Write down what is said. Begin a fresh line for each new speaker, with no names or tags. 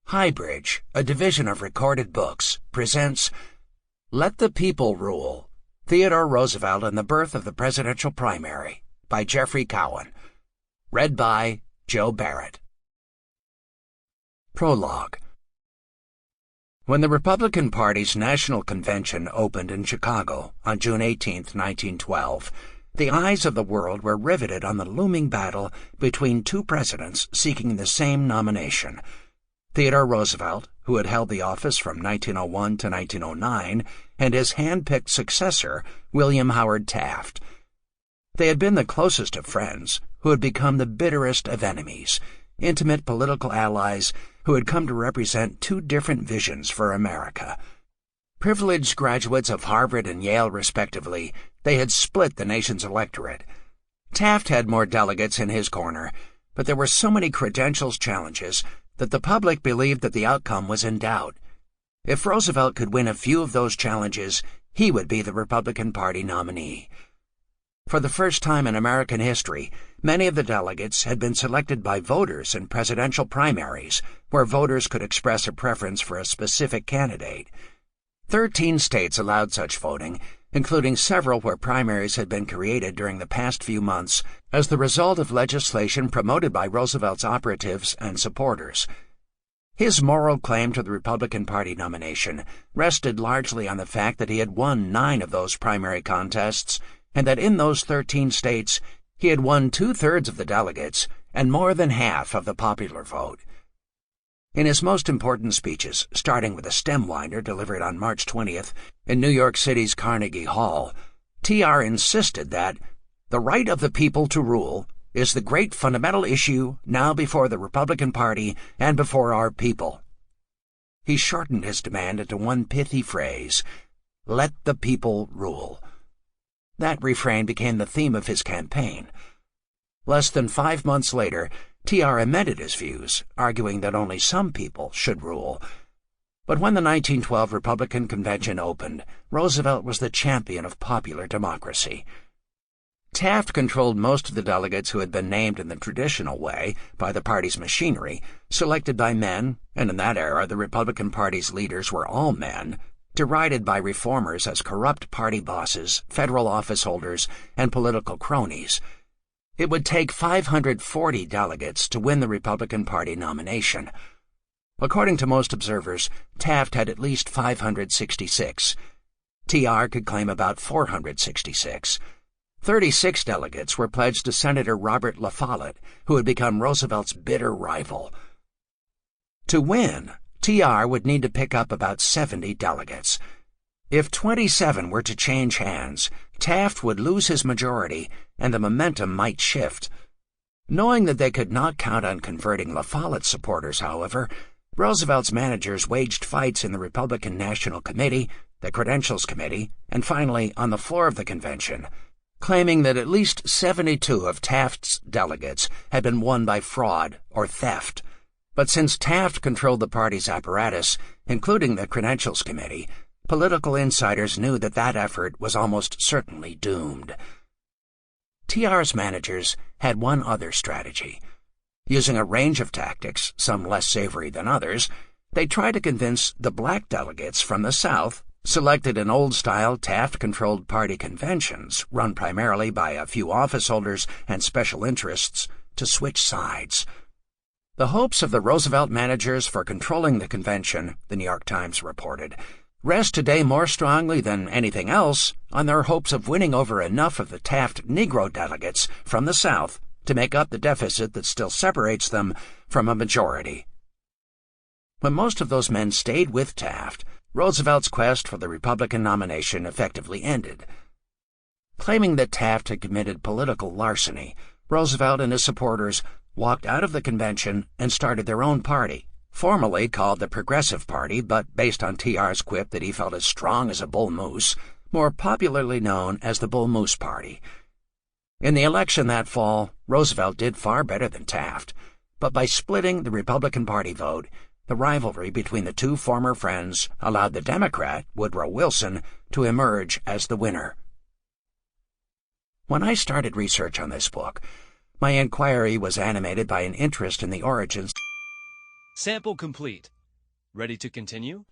Highbridge, a division of Recorded Books, presents Let the People Rule, Theodore Roosevelt and the Birth of the Presidential Primary, by Geoffrey Cowan. Read by Joe Barrett. Prologue. When the Republican Party's National Convention opened in Chicago on June 18, 1912, the eyes of the world were riveted on the looming battle between two presidents seeking the same nomination. Theodore Roosevelt, who had held the office from 1901 to 1909, and his hand-picked successor, William Howard Taft. They had been the closest of friends, who had become the bitterest of enemies, intimate political allies who had come to represent two different visions for America. Privileged graduates of Harvard and Yale, respectively, they had split the nation's electorate. Taft had more delegates in his corner, but there were so many credentials challenges that the public believed that the outcome was in doubt. If Roosevelt could win a few of those challenges, he would be the Republican Party nominee. For the first time in American history, many of the delegates had been selected by voters in presidential primaries, where voters could express a preference for a specific candidate. 13 states allowed such voting, including several where primaries had been created during the past few months as the result of legislation promoted by Roosevelt's operatives and supporters. His moral claim to the Republican Party nomination rested largely on the fact that he had won 9 of those primary contests, and that in those 13 states he had won 2/3 of the delegates and more than half of the popular vote. In his most important speeches, starting with a stem-winder delivered on March 20th in New York City's Carnegie Hall, T.R. insisted that the right of the people to rule is the great fundamental issue now before the Republican Party and before our people. He shortened his demand into one pithy phrase, "Let the people rule." That refrain became the theme of his campaign. Less than 5 months later, T.R. amended his views, arguing that only some people should rule. But when the 1912 Republican Convention opened, Roosevelt was the champion of popular democracy. Taft controlled most of the delegates who had been named in the traditional way by the party's machinery, selected by men, and in that era the Republican Party's leaders were all men, derided by reformers as corrupt party bosses, federal office holders, and political cronies. It would take 540 delegates to win the Republican Party nomination. According to most observers, Taft had at least 566. T.R. could claim about 466. 36 delegates were pledged to Senator Robert La Follette, who had become Roosevelt's bitter rival. To win, T.R. would need to pick up about 70 delegates. If 27 were to change hands, Taft would lose his majority, and the momentum might shift. Knowing that they could not count on converting La Follette's supporters, however, Roosevelt's managers waged fights in the Republican National Committee, the Credentials Committee, and finally on the floor of the convention, claiming that at least 72 of Taft's delegates had been won by fraud or theft. But since Taft controlled the party's apparatus, including the Credentials Committee, political insiders knew that that effort was almost certainly doomed. T.R.'s managers had one other strategy. Using a range of tactics, some less savory than others, they tried to convince the black delegates from the South, selected in old-style Taft-controlled party conventions, run primarily by a few office holders and special interests, to switch sides. The hopes of the Roosevelt managers for controlling the convention, the New York Times reported, rest today more strongly than anything else on their hopes of winning over enough of the Taft Negro delegates from the South to make up the deficit that still separates them from a majority. When most of those men stayed with Taft, Roosevelt's quest for the Republican nomination effectively ended. Claiming that Taft had committed political larceny, Roosevelt and his supporters walked out of the convention and started their own party, formally called the Progressive Party, but based on T.R.'s quip that he felt as strong as a bull moose, more popularly known as the Bull Moose Party. In the election that fall, Roosevelt did far better than Taft, but by splitting the Republican Party vote, the rivalry between the two former friends allowed the Democrat, Woodrow Wilson, to emerge as the winner. When I started research on this book, my inquiry was animated by an interest in the origins.
Sample complete. Ready to continue?